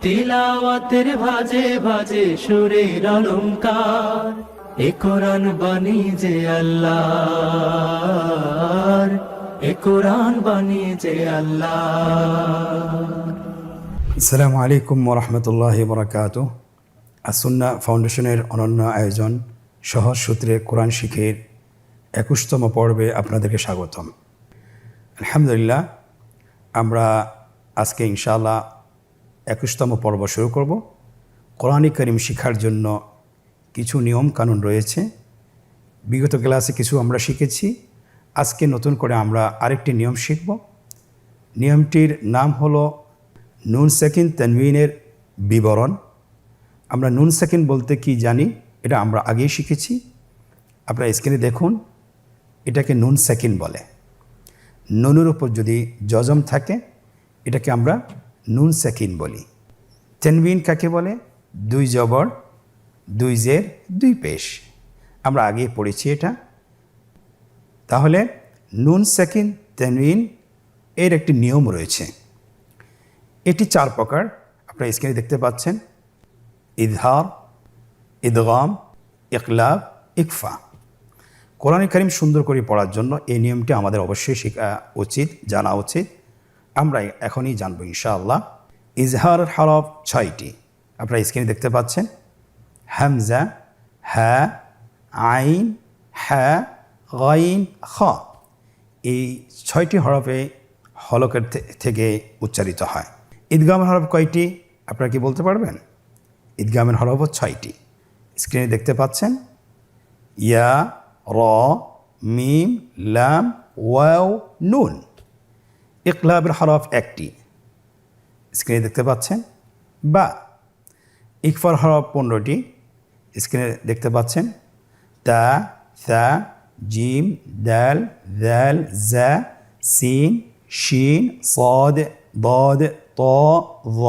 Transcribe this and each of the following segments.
তিলাওয়াতের ভাজে ভাজে সুরের অলংকার, এ কোরআন বাণী যে আল্লাহর, এ কোরআন বাণী যে আল্লাহর। আসসালামু আলাইকুম ওরহমতুল্লাহি বরকাতুহ। আসুন্না ফাউন্ডেশনের অনন্য আয়োজন সহজ সূত্রে কোরআন শিখের 21তম পর্বে আপনাদেরকে স্বাগতম। আলহামদুলিল্লাহ, আমরা আজকে ইনশাআল্লাহ 21তম পর্ব শুরু করব। কোরআন কারীম শিখার জন্য কিছু নিয়ম কানুন রয়েছে। বিগত ক্লাসে কিছু আমরা শিখেছি, আজকে নতুন করে আমরা আরেকটি নিয়ম শিখব। নিয়মটির নাম হলো নুন সাকিন তানবিনের বিবরণ। আমরা নুন সাকিন বলতে কি জানি, এটা আমরা আগেই শিখেছি। আপনারা স্ক্রিনে দেখুন, এটাকে নুন সাকিন বলে। নুনের উপর যদি জজম থাকে এটাকে আমরা নুন সাকিন বলি। তানবিন কাকে বলে? 2 জবর 2 জের 2 পেশ। আমরা আগেই পড়েছি এটা। তাহলে নুন সাকিন তানবিন এর একটি নিয়ম রয়েছে। এটি 4 প্রকার, আপনারা স্ক্রিনে দেখতে পাচ্ছেন। ইজহার, ইদগাম, ইকলাব, ইকফা। কোরআন কারীম সুন্দর করে পড়ার জন্য এই নিয়মটি আমাদের অবশ্যই শেখা উচিত, জানা উচিত। আমরা এখনই জানব ইনশাআল্লাহ। ইজহারের হরফ 6টি, আপনারা স্ক্রিনে দেখতে পাচ্ছেন। হামজা, হা, আইন, হা, গাইন, খ। এই 6টি হরফে হলকের থেকে উচ্চারিত হয়। ঈদগামের হরফ কয়টি আপনারা কি বলতে পারবেন? ঈদগামের হরফ 6টি, স্ক্রিনে দেখতে পাচ্ছেন। ইয়া, র, মিম, লাম, ওয়াও, নুন। ইকলাবের হরফ 1টি, স্ক্রিনে দেখতে পাচ্ছেন। বা। ইকফার হরফ 15টি, স্ক্রিনে দেখতে পাচ্ছেন। তা, থা, জিম, দাল, দাল, জা, সিন, শিন, صاد, ضاد, ত, ظ,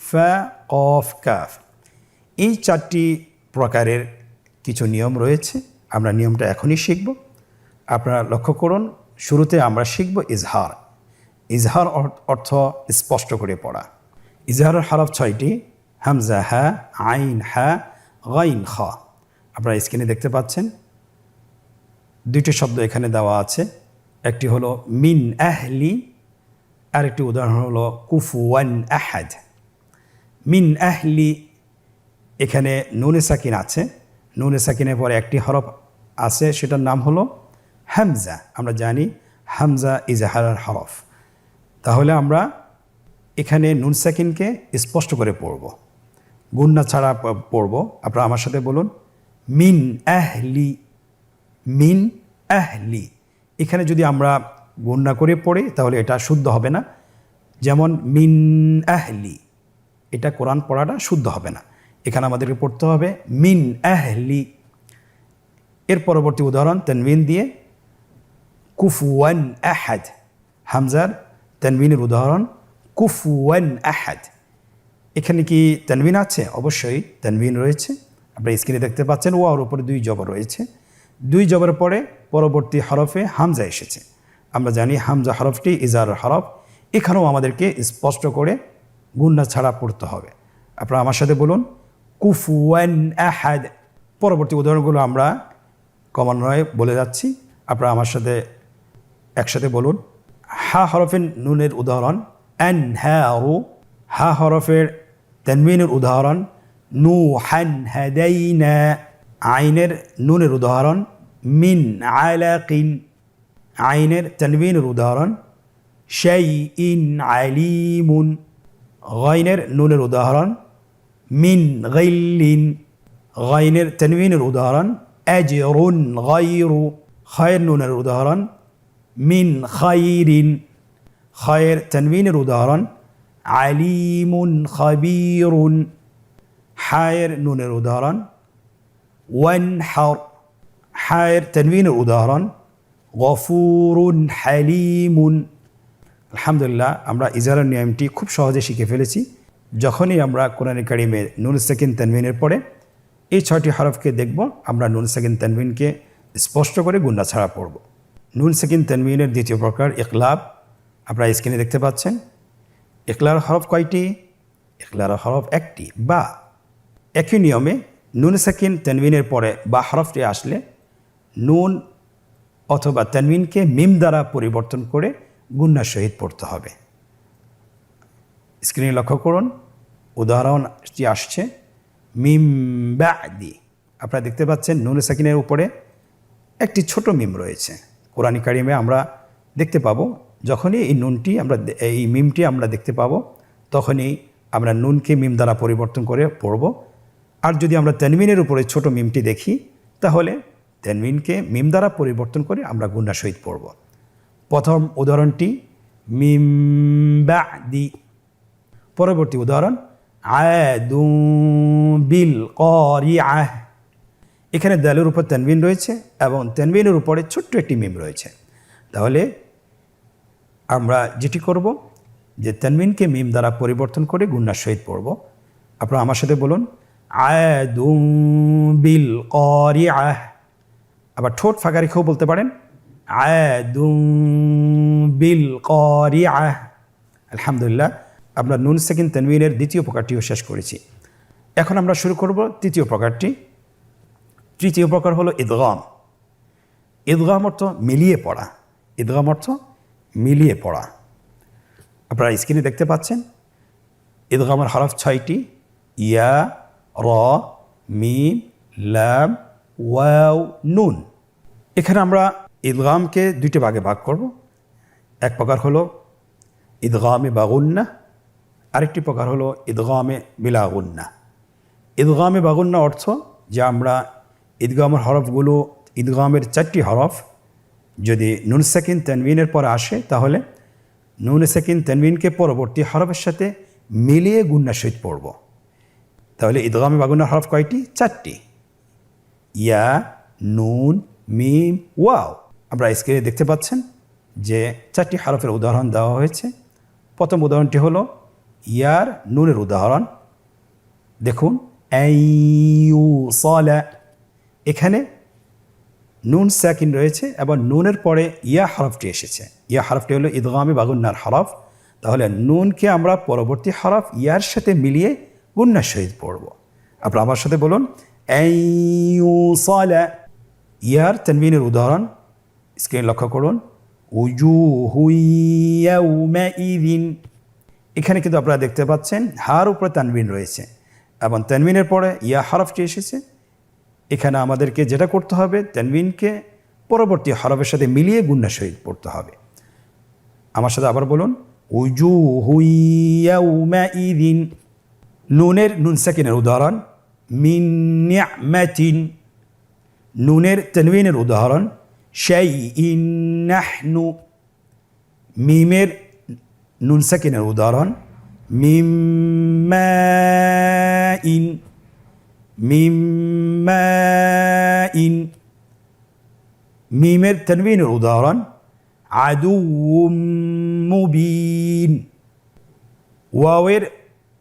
ফা, কফ, কাফ। এই 4টি প্রকারের কিছু নিয়ম রয়েছে। আমরা নিয়মটা এখনই শিখব। আপনারা লক্ষ্য করুন, শুরুতে আমরা শিখব ইজহার। ইজহার অর্থ স্পষ্ট করে পড়া। ইজহারের হরফ 6টি, হামজা, হা, আইন, হা, গাইন, খ। আপনারা স্ক্রিনে দেখতে পাচ্ছেন। 2টি শব্দ এখানে দেওয়া আছে। একটি হলো মিন আহলি, আরেকটি উদাহরণ হলো কুফুয়ান আহাদ। মিন আহলি, এখানে নুনে সাকিন আছে। নুনে সাকিনের পরে একটি হরফ আছে, সেটার নাম হলো হামজা। আমরা জানি হামজা ইজহারের হরফ। তাহলে আমরা এখানে নুন সাকিনকে স্পষ্ট করে পড়ব, গুন্না ছাড়া পড়ব। আপনারা আমার সাথে বলুন, মিন আহলি, মিন আহলি। এখানে যদি আমরা গুন্না করে পড়ি তাহলে এটা শুদ্ধ হবে না। যেমন মিন আহলি, এটা কোরআন পড়াটা শুদ্ধ হবে না। এখানে আমাদেরকে পড়তে হবে মিন আহলি। এর পরবর্তী উদাহরণ তানবিন দিয়ে, কুফুয়ান আহাদ। হামজার তানবিনের উদাহরণ কুফুয়ান আহাদ। এখানে কি তানবিন আছে? অবশ্যই তানবিন রয়েছে। আপনারা স্ক্রিনে দেখতে পাচ্ছেন। ওয়ার উপরে 2 জবর রয়েছে। 2 জবরের পরে পরবর্তী হরফে হামজা এসেছে। আমরা জানি হামজা হরফটি ইজহারের হরফ। এখানেও আমাদেরকে স্পষ্ট করে গুন্না ছাড়া পড়তে হবে। আপনারা আমার সাথে বলুন, কুফুয়ান আহাদ। পরবর্তী উদাহরণগুলো আমরা ক্রমান্বয়ে বলে যাচ্ছি, আপনারা আমার সাথে একসাথে বলুন। হা হরফের নুনের উদাহরণ আনহারু। হা হরফের তানবিনের উদাহরণ নূহান হাদাইনা। আইনের নুনের উদাহরণ মিন আলাকিন। আইনের তানবিনের উদাহরণ শাইইন আলিমুন। গাইনের নুনের উদাহরণ মিন গাইলিন। গাইনের তানবিনের উদাহরণ আজরুন গায়রু। খায়ের নুনের উদাহরণ মিন খাইরিন। খায়ের তানবিনের উদাহরণ আলিমুন খাবীরুন। হায়ের নুনের উদাহরণ ওয়ানহার। হায়ের তানবিনের উদাহরণ গফুরুন হালিমুন। আলহামদুলিল্লাহ, আমরা ইজহারের নিয়মটি খুব সহজে শিখে ফেলেছি। যখনই আমরা কোরআন কারীমে নুন সাকিন তানবিনের পরে এই 6টি হরফকে দেখব, আমরা নুন সাকিন তানবিনকে স্পষ্ট করে গুন্না ছাড়া পড়ব। নুন সাকিন তানবিনের 2য় প্রকার ইকলাব। আপনারা স্ক্রিনে দেখতে পাচ্ছেন। ইকলার হরফ কয়টি? ইখলার হরফ একটি, বা একই নিয়মে নুন সাকিন তানবিনের পরে বা হরফটি আসলে নুন অথবা তানবিনকে মিম দ্বারা পরিবর্তন করে গুন্নার সহিত পড়তে হবে। স্ক্রিনে লক্ষ্য করুন, উদাহরণটি আসছে মিম বাদি। আপনারা দেখতে পাচ্ছেন নুন সাকিনের উপরে একটি ছোট মিম রয়েছে। কোরআন কারিমে আমরা দেখতে পাবো যখনই এই নুনটি আমরা এই মিমটি আমরা দেখতে পাবো তখনই আমরা নুনকে মিম দ্বারা পরিবর্তন করে পড়ব। আর যদি আমরা তানবিনের উপরে ছোট মিমটি দেখি তাহলে তানবিনকে মিম দ্বারা পরিবর্তন করে আমরা গুন্নার সহিত পড়ব। প্রথম উদাহরণটি মিম বাদি। পরবর্তী উদাহরণ আদু বিল ক্বারিআহ। এখানে দালের উপর তানবিন রয়েছে এবং তানবিনের উপরে ছোট্ট একটি মিম রয়েছে। তাহলে আমরা যেটি করব যে তানবিনকে মিম দ্বারা পরিবর্তন করে গুন্নার সহিত পড়ব। আপনারা আমার সাথে বলুন আদু বিল ক্বারিআহ। আবার ঠোঁট ফাঁকা রেখেও বলতে পারেন আদু বিল ক্বারিআহ। আলহামদুলিল্লাহ, আমরা নুন সাকিন তানবিনের দ্বিতীয় প্রকারটিও শেষ করেছি। এখন আমরা শুরু করব তৃতীয় প্রকারটি। তৃতীয় প্রকার হলো ইদগাম। ইদগাম অর্থ মিলিয়ে পড়া। ইদগাম অর্থ মিলিয়ে পড়া। আপনারা স্ক্রিনে দেখতে পাচ্ছেন ইদগামের হরফ 6টি, ইয়া, র, মিম, লাম, ওয়াও, নুন। এখানে আমরা ইদগামকে দুইটি ভাগে ভাগ করব। এক প্রকার হলো ইদগামে বাগুন্না, আরেকটি প্রকার হলো ইদগামে বিলা গুন্না। ইদগামে বাগুন্না অর্থ যে আমরা ইদগামের হরফগুলো, ইদগামের 4টি হরফ যদি নুন সাকিন তানবিনের পরে আসে তাহলে নুন সাকিন তানবিনকে পরবর্তী হরফের সাথে মিলিয়ে গুন্নার সহিত পড়ব। তাহলে ইদগামে বাগুন্নার হরফ কয়টি? 4টি, ইয়া, নুন, মিম, ওয়াও। আমরা স্ক্রিনে দেখতে পাচ্ছেন যে 4টি হরফের উদাহরণ দেওয়া হয়েছে। প্রথম উদাহরণটি হলো ইয়ার নুনের উদাহরণ। দেখুন আইয়ুসালা, এখানে নুন সাকিন রয়েছে এবং নুনের পরে ইয়া হরফটি এসেছে। ইয়া হরফটি হলো ইদগামে বাগুন্নার হরফ। তাহলে নুনকে আমরা পরবর্তী হরফ ইয়ার সাথে মিলিয়ে গুন্নার সহিত পড়ব। আপনারা আমার সাথে বলুন আইয়ুসালা। ইয়ার তানবিনের উদাহরণ স্ক্রিনে লক্ষ্য করুন উজুহু ইয়াউমাইযিন। এখানে কিন্তু আপনারা দেখতে পাচ্ছেন হার উপরে তানবিন রয়েছে এবং তানবিনের পরে ইয়া হরফটি এসেছে। এখানে আমাদেরকে যেটা করতে হবে তানবিনকে পরবর্তী হরফের সাথে মিলিয়ে গুন্নার সহিত পড়তে হবে। আমার সাথে আবার বলুন উজুহু ইয়াউমাইযিন। নুনের নুন সাকিনের উদাহরণ মিন নি'মাতিন। নুনের তানবিনের উদাহরণ শাইইন নাহনু। মিমের নুন সাকিনের উদাহরণ মিম্মাইন। মিম্মাইন। মিমের তানবিনের উদাহরণ আদুউম মুবিন। ওয়াওয়ের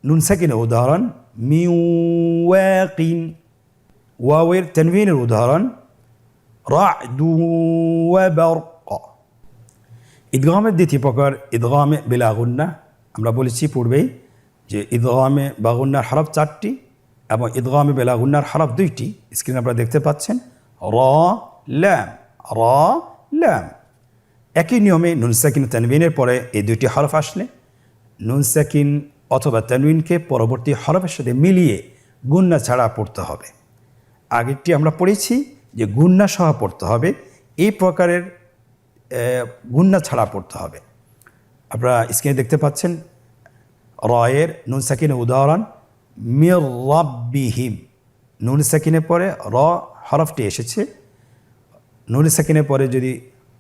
নুন সাকিনের উদাহরণ মিওয়াকিন। ওয়াওয়ের তানবিনের উদাহরণ রা'দু ওয়া বারক। ইদগামের দ্বিতীয় প্রকার ইদগামে বিলা গুন্না। আমরা বলেছি পূর্বেই যে ইদগামে বাগুন্নার হরফ 4টি এবং ইদগামে বিলা গুন্নার হরফ 2টি। স্ক্রিনে আপনারা দেখতে পাচ্ছেন র, লাম, র, লাম। একই নিয়মে নুন সাকিন তানবিনের পরে এই 2টি হরফ আসলে নুন সাকিন অথবা তানবিনকে পরবর্তী হরফের সাথে মিলিয়ে গুন্না ছাড়া পড়তে হবে। আগেরটি আমরা পড়েছি যে গুন্না সহ পড়তে হবে, এই প্রকারের গুন্না ছাড়া পড়তে হবে। আপনারা স্ক্রিনে দেখতে পাচ্ছেন রয়ের নুন সাকিনের উদাহরণ মির রাব্বিহিম। নুন সাকিনের পরে র হরফটি এসেছে। নুন সাকিনের পরে যদি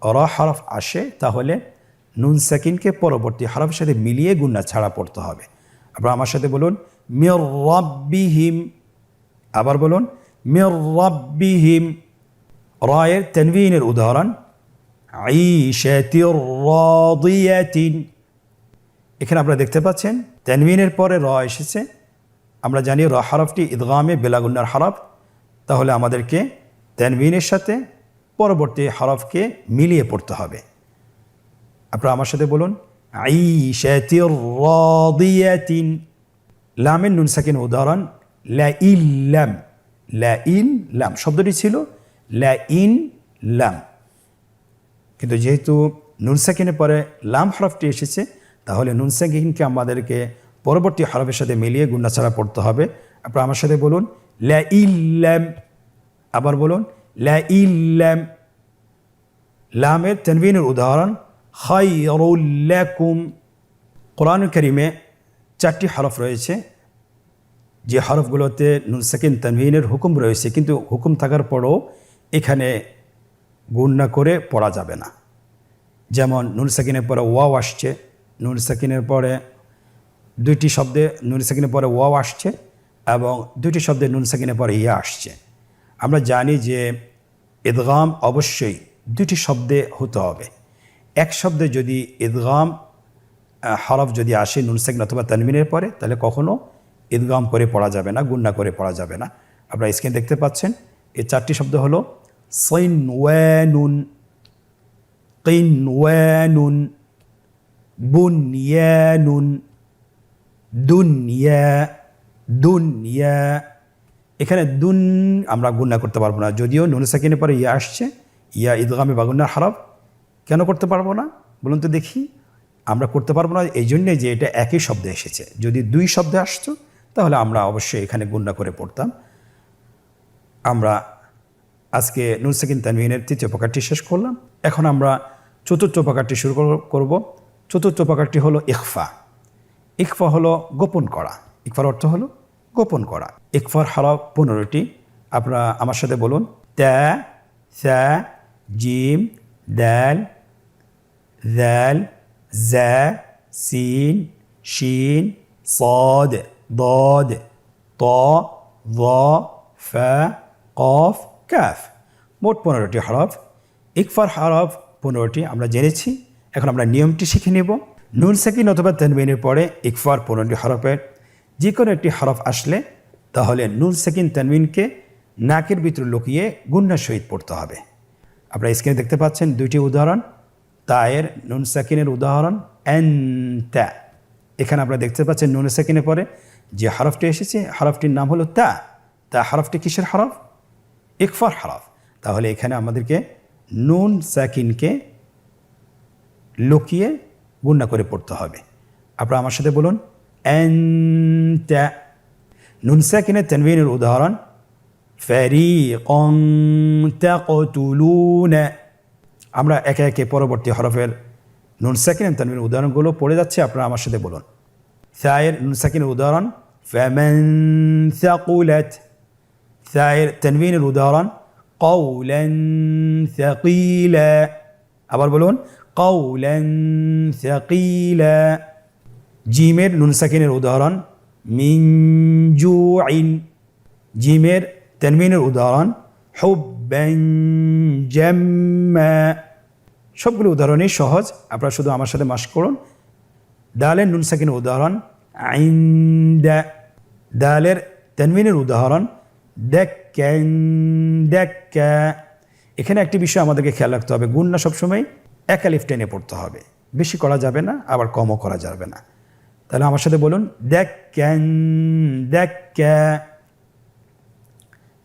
র হরফ আসে তাহলে নুন সাকিনকে পরবর্তী হরফের সাথে মিলিয়ে গুন্না ছাড়া পড়তে হবে। আপনারা আমার সাথে বলুন মির রাব্বিহিম। আবার বলুন মির রাব্বিহিম। রয়ের তানবিনের উদাহরণ আইশাতির রাদিয়াতিন। এখানে আপনারা দেখতে পাচ্ছেন তানবিনের পরে র এসেছে। আমরা জানি র হরফটি ইদগামে বিলা গুন্নার হরফ। তাহলে আমাদেরকে তানবিনের সাথে পরবর্তী হরফকে মিলিয়ে পড়তে হবে। আপনারা আমার সাথে বলুন আইশাতির রাদিয়াতিন। লামের নুন সাকিনের উদাহরণ লা ইল্লাম, লা ইন লাম শব্দটি ছিল লা ইন লাম, কিন্তু যেহেতু নুন সাকিনের পরে লাম হরফটি এসেছে, তাহলে নুন সাকিনকে আমাদেরকে পরবর্তী হরফের সাথে মিলিয়ে গুণা ছাড়া পড়তে হবে। আপনারা আমার সাথে বলুন লা ইল্লাম, আবার বলুন লা ইল্লাম। লামের তানবিনের উদাহরণ খায়রুল লাকুম। কোরআনুল কারীমে 4টি হরফ রয়েছে, যে হরফগুলোতে নুন সাকিন তানবিনের হুকুম রয়েছে, কিন্তু হুকুম থাকার পরও এখানে গুণনা করে পড়া যাবে না। যেমন নুন সাকিনের পরে ওয়াও আসছে, নুন সাকিনের পরে 2টি শব্দে নুন সাকিনের পরে ওয়াও আসছে এবং 2টি শব্দে নুন সাকিনের পরে ইয়া আসছে। আমরা জানি যে ইদগাম অবশ্যই 2টি শব্দে হতে হবে। এক শব্দে যদি ইদগাম হরফ যদি আসে নুন সাকিন অথবা তানবিনের পরে, তাহলে কখনো ইদগাম করে পড়া যাবে না, গুণনা করে পড়া যাবে না। আপনারা স্ক্রিনে দেখতে পাচ্ছেন এই 4টি শব্দ হলো সিনওয়ানুন, কিনওয়ানুন, বুনয়ানুন, দুনিয়া, দুনিয়া। এখানে দুন আমরা গুণনা করতে পারবো না, যদিও নুন সাকিনের পরে ইয়া আসছে, ইয়া ইদগামে বা গুণনার হরফ। কেন করতে পারবো না বলুন তো দেখি? আমরা করতে পারবো না এই জন্যে যে এটা একই শব্দে এসেছে। যদি 2 শব্দে আসতো তাহলে আমরা অবশ্যই এখানে গুণনা করে পড়তাম। আমরা আজকে নুন সাকিন তানবিনের 3য় প্রকারটি শেষ করলাম। এখন আমরা 4র্থ প্রকারটি শুরু করব। 4র্থ প্রকারটি হলো ইখফা। ইখফা হলো গোপন করা। ইখফার অর্থ হলো গোপন করা। ইখফার হরফ 15টি। আপনারা আমার সাথে বলুন তা, সা, জিম, দাল, জাল, জা, সিন, শিন, صاد, ضاد, ط, ظ, ফা, কফ, কাফ। মোট 15টি হরফ। ইকফার হরফ 15টি আমরা জেনেছি। এখন আমরা নিয়মটি শিখে নেব। নুন সাকিন অথবা তানবিনের পরে ইকফার 15টি হরফের যে কোনো একটি হরফ আসলে তাহলে নুন সাকিন তানবিনকে নাকের ভিতরে লুকিয়ে গুণনার সহিত পড়তে হবে। আপনারা স্ক্রিনে দেখতে পাচ্ছেন 2টি উদাহরণ। তায়ের নুন সাকিনের উদাহরণ আনতা। এখানে আপনারা দেখতে পাচ্ছেন নুন সাকিনের পরে যে হরফটি এসেছে হরফটির নাম হলো তা। তা হরফটি কিসের হরফ? ইকফার হরফ। তাহলে এখানে আমাদেরকে নুন সাকিনকে লুকিয়ে গুণনা করে পড়তে হবে। আপনারা আমার সাথে বলুন আনতা। নুন সাকিনের তানবিনের উদাহরণ ফারিকান তাকতুলুনা। আমরা একে একে পরবর্তী হরফের নুন সাকিন তানবিনের উদাহরণগুলো পড়ে যাচ্ছে। আপনারা আমার সাথে বলুন। সায়ের নুন সাকিনের উদাহরণ ফামান সাকুলাত। সায়ের তানবিনের উদাহরণ কওলান সাকিলা। আবার বলুন কওলান সাকিলা। জিমের নুন সাকিনের উদাহরণ মিন জুইন। জিমের তানবিনের উদাহরণ হুব্বান জাম্মা। সবগুলো উদাহরণই সহজ, আপনারা শুধু আমার সাথে মাস্ক করুন। দালের নুন সাকিনের উদাহরণ আইন্দা। দালের তানবিনের উদাহরণ দাক্কান দাক্কা। এখানে একটি বিষয় আমাদেরকে খেয়াল রাখতে হবে, গুণনা সবসময় এক আলিফ টেনে পড়তে হবে, বেশি করা যাবে না, আবার কমও করা যাবে না। তাহলে আমার সাথে বলুন দাক্কান দাক্কা।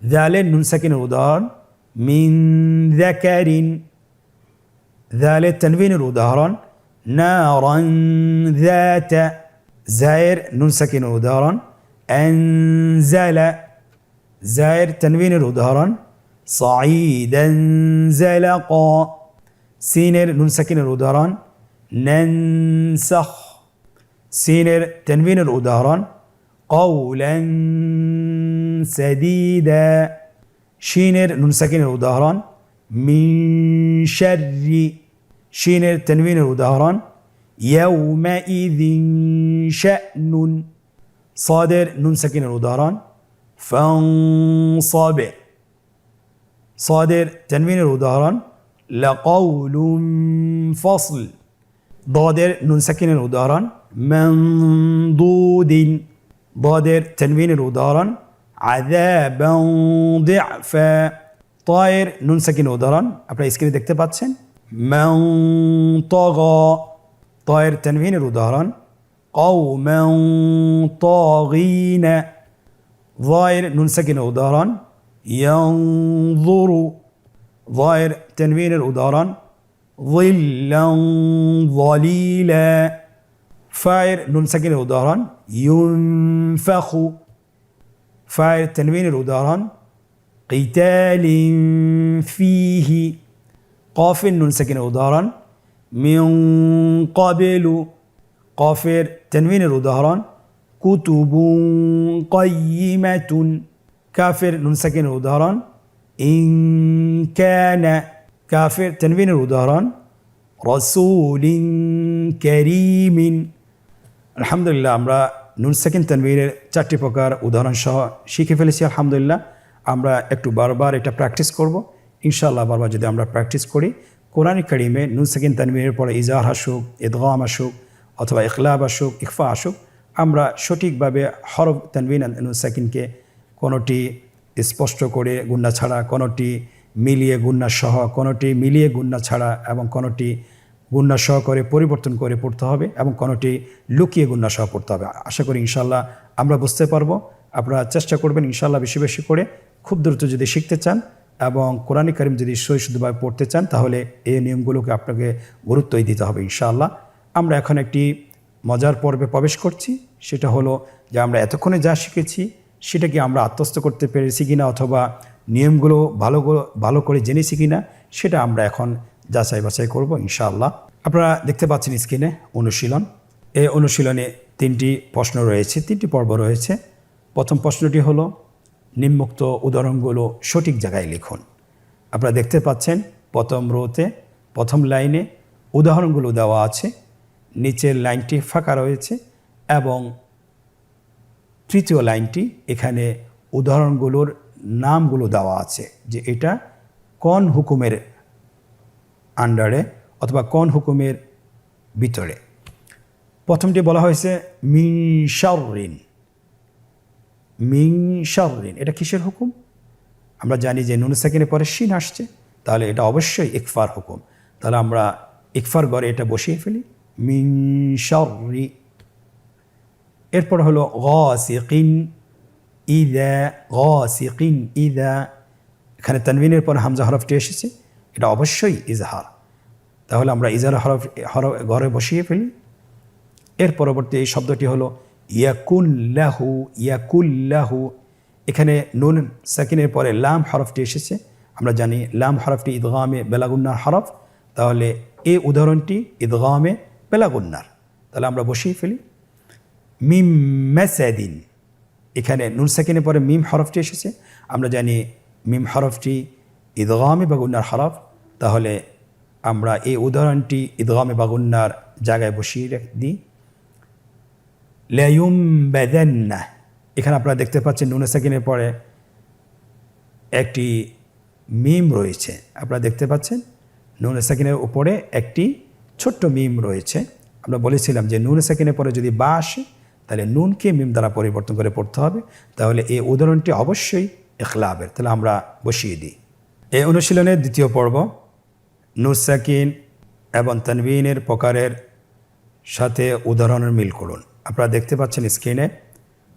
দালের নুন সাকিনের উদাহরণ মিন যাকারিন। দালের তানবিনের উদাহরণ নারান যাতা। জায়ের নুন সাকিনের উদাহরণ আনজালা। জায়ের তানবিনের উদাহরণ সাঈদান জালাকা। সিনের নুন সাকিনের উদাহরণ নানসাখ। সিনের তানবিনের উদাহরণ কওলান সাদীদা। শিনের নুন সাকিনের উদাহরণ মিন শাররি। শিনের তানবিনের উদাহরণ ইয়াউমাইযিন শা'নুন। সাদের নুন সাকিনের উদাহরণ ফানসাবির। সাদের তানবিনের উদাহরণ লাকাউলুন ফাসল। দাদের নুন সাকিনের উদাহরণ মানদুদিন। দাদের তানবিনের উদাহরণ আযাবান দি'ফা। তায়ের নুন সাকিনের উদাহরণ আপনারা স্ক্রিনে দেখতে পাচ্ছেন মান তাগা। তায়ের তানবিনের উদাহরণ قوما طاغين ظاهر نون ساكن উদাহরণ ينظر ظاهر تنوين উদাহরণ ظلا ظليلا فاعل نون ساكن উদাহরণ ينفخ فاعل تنوين উদাহরণ قتال فيه قاف نون ساكن উদাহরণ من قبل قافر تنوين উদাহরণ كتب قيمة كافر نون ساكن উদাহরণ إن كان كافر تنوين উদাহরণ رسول كريم আলহামদুলিল্লাহ আমরা নুন সাকিন তানবীনের 4টি প্রকার উদাহরণ সহ শিখে ফেলেছি আলহামদুলিল্লাহ। আমরা একটু বারবার এটা প্র্যাকটিস করব ইনশাআল্লাহ। বারবার যদি আমরা প্র্যাকটিস করি কোরআন কারীমে নুন সাকিন তানবীনের পরে ইজার আসুক, ইদগাম আসুক অথবা ইখলাব আসুক, ইখফা আসুক, আমরা সঠিকভাবে হরফ তানবিন নুন সাকিনকে কোনোটি স্পষ্ট করে গুন্না ছাড়া, কোনোটি মিলিয়ে গুন্না সহ, কোনোটি মিলিয়ে গুন্না ছাড়া এবং কোনোটি গুন্না সহ করে পরিবর্তন করে পড়তে হবে এবং কোনোটি লুকিয়ে গুন্না সহ পড়তে হবে। আশা করি ইনশাআল্লাহ আমরা বুঝতে পারবো। আপনারা চেষ্টা করবেন ইনশাআল্লাহ বেশি বেশি করে, খুব দ্রুত যদি শিখতে চান এবং কোরআন কারীম যদি শুদ্ধভাবে পড়তে চান তাহলে এই নিয়মগুলোকে আপনাকে গুরুত্বই দিতে হবে ইনশাআল্লাহ। আমরা এখন একটি মজার পর্বে প্রবেশ করছি, সেটা হলো যে আমরা এতক্ষণে যা শিখেছি সেটা কি আমরা আত্মস্থ করতে পেরেছি কিনা অথবা নিয়মগুলো ভালো করে জেনেছি কিনা সেটা আমরা এখন যাচাই বাছাই করব ইনশাআল্লাহ। আপনারা দেখতে পাচ্ছেন স্ক্রিনে অনুশীলন। এই অনুশীলনে 3টি প্রশ্ন রয়েছে, 3টি পর্ব রয়েছে। প্রথম প্রশ্নটি হলো নিম্নোক্ত উদাহরণগুলো সঠিক জায়গায় লিখুন। আপনারা দেখতে পাচ্ছেন প্রথম রোতে প্রথম লাইনে উদাহরণগুলো দেওয়া আছে, নিচের লাইনটি ফাঁকা রয়েছে এবং তৃতীয় লাইনটি এখানে উদাহরণগুলোর নামগুলো দেওয়া আছে যে এটা কোন হুকুমের আন্ডারে অথবা কোন হুকুমের ভিতরে। প্রথমটি বলা হয়েছে মিন শাররিন। মিন শাররিন এটা কিসের হুকুম? আমরা জানি যে নুন সাকিনের পরে শিন আসছে, তাহলে এটা অবশ্যই ইকফার হুকুম। তাহলে আমরা ইকফার ঘরে এটা বসিয়ে ফেলি, মিন শাররি। এরপর হলো গাসিকিন ইযা, গাসিকিন ইযা, এখানে তানবিনের পর হামজা হরফটি এসেছে, এটা অবশ্যই ইজহার। তাহলে আমরা ইজহার হরফ ঘরে বসিয়ে ফেলি। এর পরবর্তী এই শব্দটি হলো ইয়াকুল্লাহু, ইয়াকুল্লাহু, এখানে নুন সাকিনের পরে লাম হরফটি এসেছে। আমরা জানি লাম হরফটি ইদগামে বেলাগুন্নার হরফ, তাহলে এই উদাহরণটি ইদগামে বেলাগুন্নার, তাহলে আমরা বসিয়ে ফেলি। মিম মাসাদিন, এখানে নুন সাকিনের পরে মিম হরফটি এসেছে। আমরা জানি মিম হরফটি ইদগামে বাগুন্নার হরফ, তাহলে আমরা এই উদাহরণটি ইদগামে বাগুন্নার জায়গায় বসিয়ে দিই। লায়ুমবাদান্না, এখানে আপনারা দেখতে পাচ্ছেন নুন সাকিনের পরে একটি মিম রয়েছে। আপনারা দেখতে পাচ্ছেন নুন সাকিনের উপরে একটি ছোট্ট মিম রয়েছে। আমরা বলেছিলাম যে নুন সাকিনের পরে যদি বা আসে তাহলে নুনকে মিম দ্বারা পরিবর্তন করে পড়তে হবে, তাহলে এই উদাহরণটি অবশ্যই ইখলাবের, তাহলে আমরা বসিয়ে দিই। এই অনুশীলনের দ্বিতীয় পর্ব নুন সাকিন এবং তানবিনের প্রকারের সাথে উদাহরণের মিল করুন। আপনারা দেখতে পাচ্ছেন স্ক্রিনে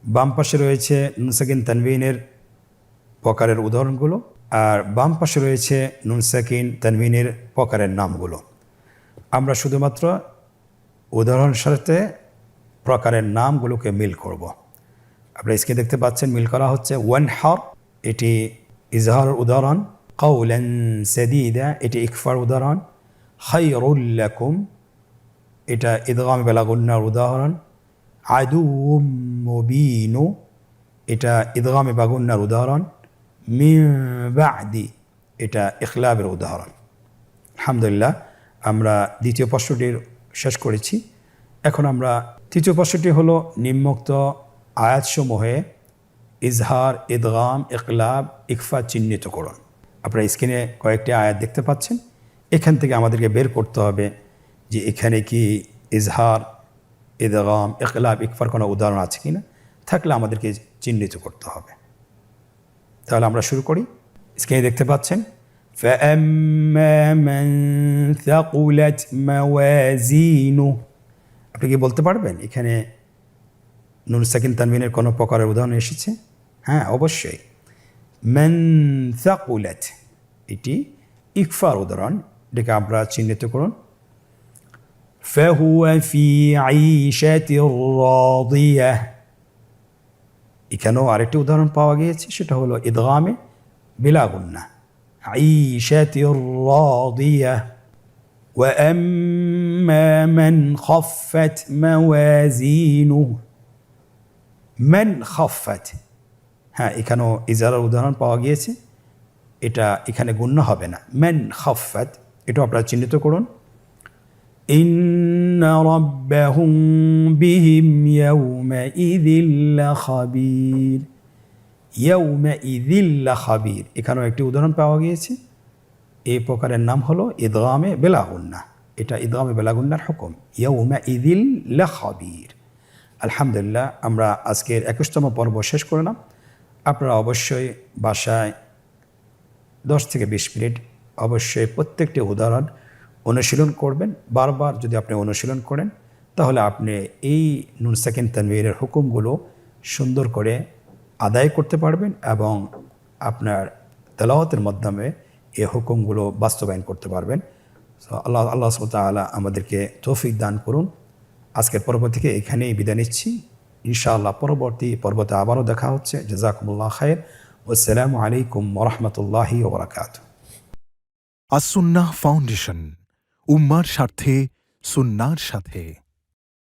বাম পাশে রয়েছে নুন সাকিন তানবিনের প্রকারের উদাহরণগুলো আর বাম পাশে রয়েছে নুন সাকিন তানবিনের প্রকারের নামগুলো। আমরা শুধুমাত্র উদাহরণের সাথে প্রকারের নামগুলোকে মিল করব। আপনারা স্ক্রিনে দেখতে পাচ্ছেন মিল করা হচ্ছে। ওয়ানহার এটি ইজহারের উদাহরণ, কাউলান সাদীদা এটি ইকফার উদাহরণ, খায়রুল লাকুম এটা ইদগামে বেলাগুন্নার উদাহরণ, আদুউম মুবিনু এটা ইদগামে বাগুন্নার উদাহরণ, মিন বাদি এটা ইখলাবের উদাহরণ। আলহামদুলিল্লাহ আমরা দ্বিতীয় প্রশ্নটির শেষ করেছি। এখন আমরা তৃতীয় প্রশ্নটি হলো নিম্নোক্ত আয়াতসমূহে ইজহার, ইদগাম, ইকলাব, ইকফা চিহ্নিত করুন। আপনারা স্ক্রিনে কয়েকটি আয়াত দেখতে পাচ্ছেন, এখান থেকে আমাদেরকে বের করতে হবে যে এখানে কি ইজহার, ইদগাম, ইকলাব, ইকফার কোনো উদাহরণ আছে কিনা, থাকলে আমাদেরকে চিহ্নিত করতে হবে। তাহলে আমরা শুরু করি। স্ক্রিনে দেখতে পাচ্ছেন فَأَمَّا مَنْ ثَقُلَتْ مَوَازِينُهُ আপনি কি বলতে পারবেন এখানে নুন সাকিন তানবিনের কোনো প্রকারের উদাহরণ এসেছে? হ্যাঁ, অবশ্যই। মান সাকুলাত, এটি ইকফার উদাহরণ, এটাকে আমরা চিহ্নিত করুন। ফাহুয়া ফি আইশাতির রাদিয়াহ, এখানেও আরেকটি উদাহরণ পাওয়া গিয়েছে, সেটা হলো ইদগামে বিলা গুন্নাহ, আইশাতির রাদিয়াহ। ওয়া আম্মা মান খাফফাত মাওয়াজিনুহু, মান খাফফাত, হ্যাঁ এখানেও ইজারার উদাহরণ পাওয়া গিয়েছে, এটা এখানে গুণ্য হবে না। মান খাফফাত, এটাও আপনারা চিহ্নিত করুন। ইন্না রাব্বাহুম বিহিম ইয়াউমাইযিল লাখাবীর, ইয়াউমাইযিল লাখাবীর, এখানেও একটি উদাহরণ পাওয়া গিয়েছে। এই প্রকারের নাম হলো ইদগামে বিলা গুন্নাহ, এটা ইদগামে বিলা গুন্নাহর হুকুম, ইয়াউমাইযিল লাখাবীর। আলহামদুলিল্লাহ, আমরা আজকের 21তম পর্ব শেষ করলাম। আপনারা অবশ্যই বাসায় 10 থেকে 20 মিনিট অবশ্যই প্রত্যেকটি উদাহরণ অনুশীলন করবেন। বারবার যদি আপনি অনুশীলন করেন তাহলে আপনি এই নুন সাকিন তানবীরের হুকুমগুলো সুন্দর করে আদায় করতে পারবেন এবং আপনার তেলাওয়াতের মাধ্যমে এই হুকুমগুলো বাস্তবায়ন করতে পারবেন। আল্লাহ সুবহানাহু ওয়া তাআলা আমাদেরকে তৌফিক দান করুন। আজকের পর্ব থেকে এখানেই বিদায় নিচ্ছি। ইনশাআল্লাহ পরবর্তী পর্বতে আবারও দেখা হচ্ছে। জাযাকুমুল্লাহ খাইর। আসসালামু আলাইকুম ওয়া রাহমাতুল্লাহি ওয়া বারাকাতুহু। আস-সুন্নাহ ফাউন্ডেশন, উম্মার স্বার্থে সুন্নাহর সাথে।